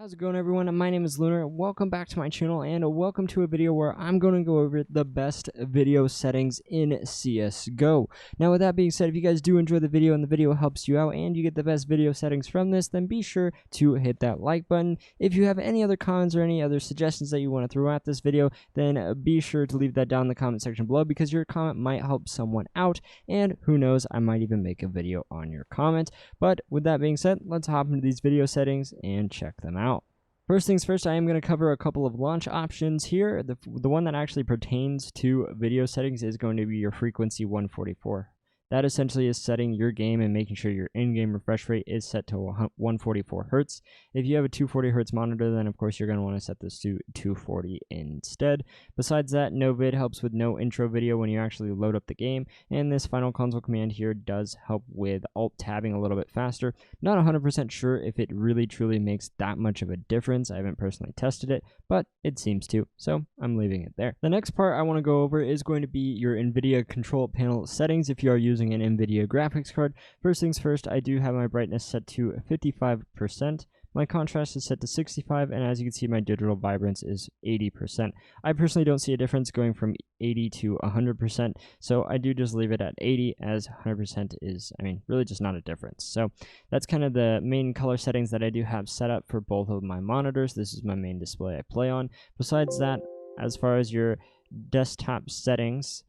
How's it going, everyone? My name is Lunar. Welcome back to my channel and welcome to a video where I'm going to go over the best video settings in CSGO. Now, with that being said, if you guys do enjoy the video and the video helps you out and you get the best video settings from this, then be sure to hit that like button. If you have any other comments or any other suggestions that you want to throw at this video, then be sure to leave that down in the comment section below because your comment might help someone out, and who knows, I might even make a video on your comment. But with that being said, let's hop into these video settings and check them out. First things first, I am going to cover a couple of launch options here. The one that actually pertains to video settings is going to be your frequency 144. That essentially is setting your game and making sure your in-game refresh rate is set to 144 Hz. If you have a 240 Hz monitor, then of course you're going to want to set this to 240 instead. Besides that, no vid helps with no intro video when you actually load up the game, and this final console command here does help with alt tabbing a little bit faster. Not 100% sure if it really truly makes that much of a difference. I haven't personally tested it, but it seems to, so I'm leaving it there. The next part I want to go over is going to be your Nvidia control panel settings if you are using an Nvidia graphics card. First things first, I do have my brightness set to 55%. My contrast is set to 65, and as you can see, my digital vibrance is 80%. I personally don't see a difference going from 80 to 100%, so I do just leave it at 80, as 100% is, really just not a difference. So that's kind of the main color settings that I do have set up for both of my monitors. This is my main display I play on. Besides that, as far as your desktop settings,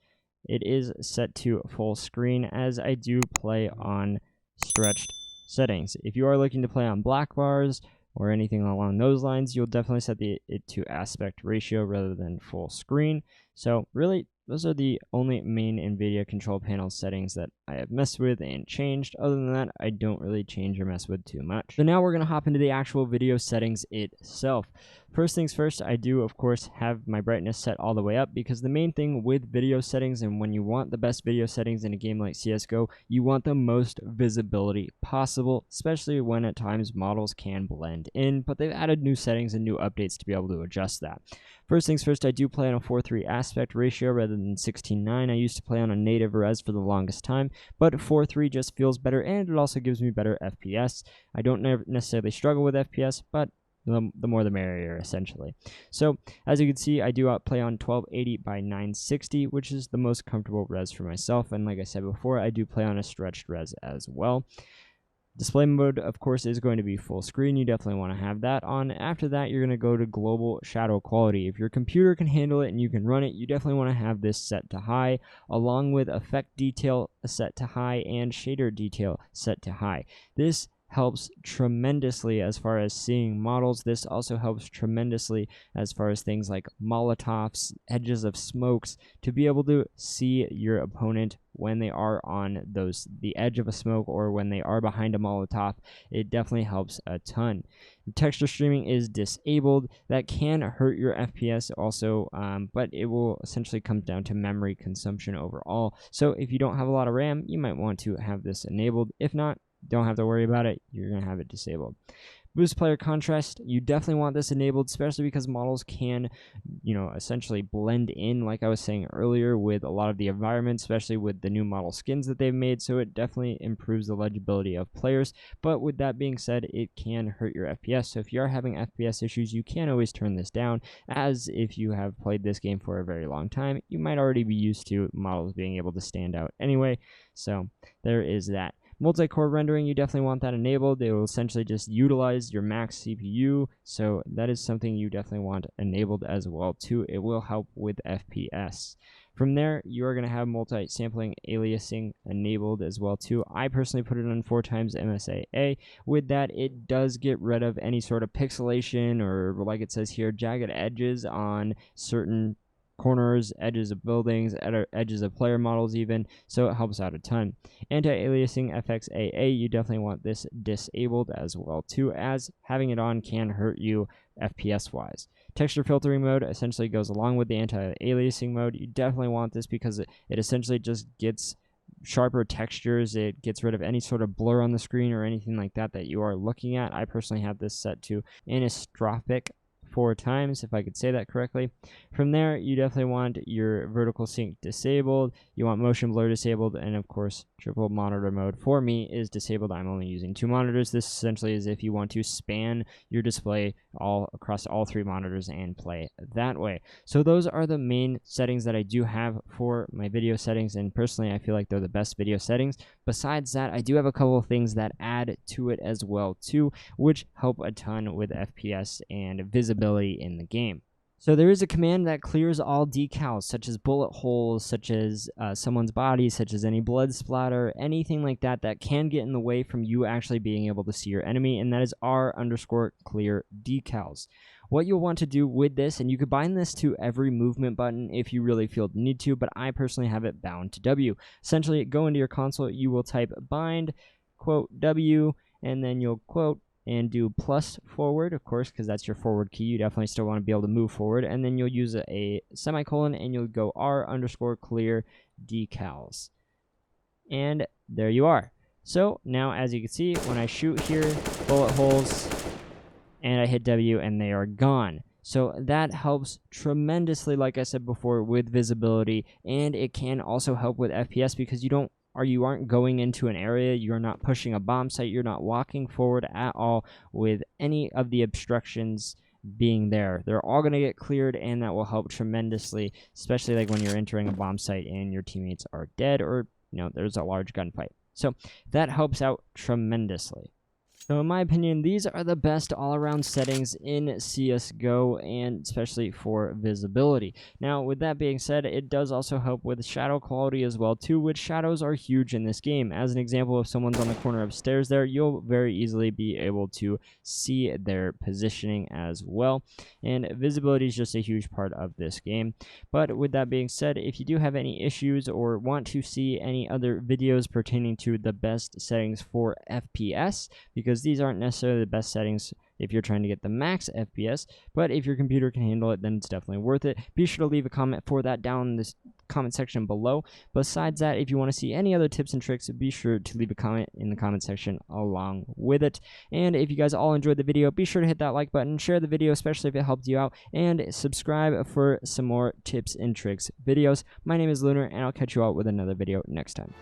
it is set to full screen, as I do play on stretched settings. If you are looking to play on black bars or anything along those lines, you'll definitely set it to aspect ratio rather than full screen. So really, those are the only main Nvidia control panel settings that I have messed with and changed. Other than that, I don't really change or mess with too much. So now we're going to hop into the actual video settings itself. First things first, I do of course have my brightness set all the way up, because the main thing with video settings, and when you want the best video settings in a game like CSGO, you want the most visibility possible, especially when at times models can blend in, but they've added new settings and new updates to be able to adjust that. First things first, I do play on a 4:3 aspect ratio rather than 16:9. I used to play on a native res for the longest time, but 4:3 just feels better, and it also gives me better FPS. I don't necessarily struggle with FPS, but the more the merrier, essentially. So as you can see, I do outplay on 1280 by 960, which is the most comfortable res for myself, and like I said before, I do play on a stretched res as well. Display mode, of course, is going to be full screen. You definitely want to have that on. After that, you're going to go to global shadow quality. If your computer can handle it and you can run it, you definitely want to have this set to high, along with effect detail set to high and shader detail set to high. This helps tremendously as far as seeing models. This also helps tremendously as far as things like Molotovs, edges of smokes, to be able to see your opponent when they are on the edge of a smoke or when they are behind a Molotov. It definitely helps a ton. Texture streaming is disabled. That can hurt your FPS also, but it will essentially come down to memory consumption overall. So if you don't have a lot of RAM, you might want to have this enabled. If not, don't have to worry about it. You're going to have it disabled. Boost player contrast, you definitely want this enabled, especially because models can, essentially blend in, like I was saying earlier, with a lot of the environment, especially with the new model skins that they've made. So it definitely improves the legibility of players. But with that being said, it can hurt your FPS. So if you are having FPS issues, you can always turn this down, as if you have played this game for a very long time, you might already be used to models being able to stand out anyway. So there is that. Multi-core rendering, you definitely want that enabled. It will essentially just utilize your max CPU, so that is something you definitely want enabled as well too. It will help with FPS. From there, you are going to have multi-sampling aliasing enabled as well too. I personally put it on 4x MSAA. With that, it does get rid of any sort of pixelation, or like it says here, jagged edges on certain corners, edges of buildings, edges of player models even, so it helps out a ton. Anti-aliasing FXAA, you definitely want this disabled as well too, as having it on can hurt you FPS wise. Texture filtering mode essentially goes along with the anti-aliasing mode. You definitely want this because it essentially just gets sharper textures. It gets rid of any sort of blur on the screen or anything like that that you are looking at. I personally have this set to anisotropic 4 times, if I could say that correctly. From there, you definitely want your vertical sync disabled, you want motion blur disabled, and of course, triple monitor mode for me is disabled. I'm only using 2 monitors. This essentially is if you want to span your display all across all 3 monitors and play that way. So those are the main settings that I do have for my video settings, and personally I feel like they're the best video settings. Besides that, I do have a couple of things that add to it as well too, which help a ton with FPS and visibility in the game. So there is a command that clears all decals, such as bullet holes, such as someone's body, such as any blood splatter, anything like that that can get in the way from you actually being able to see your enemy, and that is r_clear decals. What you'll want to do with this, and you could bind this to every movement button if you really feel the need to, but I personally have it bound to W. Essentially, go into your console, you will type bind, quote, W, and then you'll quote, and do plus forward, of course, because that's your forward key. You definitely still want to be able to move forward, and then you'll use a semicolon, and you'll go r_clear decals. And there you are. So now, as you can see, when I shoot here, bullet holes, and I hit W, and they are gone. So that helps tremendously, like I said before, with visibility, and it can also help with FPS because you aren't going into an area, you're not pushing a bomb site, you're not walking forward at all with any of the obstructions being there. They're all going to get cleared, and that will help tremendously, especially like when you're entering a bomb site and your teammates are dead, or there's a large gunfight. So that helps out tremendously. So in my opinion, these are the best all-around settings in CSGO, and especially for visibility. Now, with that being said, it does also help with shadow quality as well too, which shadows are huge in this game. As an example, if someone's on the corner of stairs there, you'll very easily be able to see their positioning as well. And visibility is just a huge part of this game. But with that being said, if you do have any issues or want to see any other videos pertaining to the best settings for FPS, because these aren't necessarily the best settings if you're trying to get the max FPS, but if your computer can handle it, then it's definitely worth it. Be sure to leave a comment for that down in this comment section below. Besides that, if you want to see any other tips and tricks, be sure to leave a comment in the comment section along with it. And if you guys all enjoyed the video, be sure to hit that like button, share the video, especially if it helped you out, and subscribe for some more tips and tricks videos. My name is Lunar, and I'll catch you all with another video next time.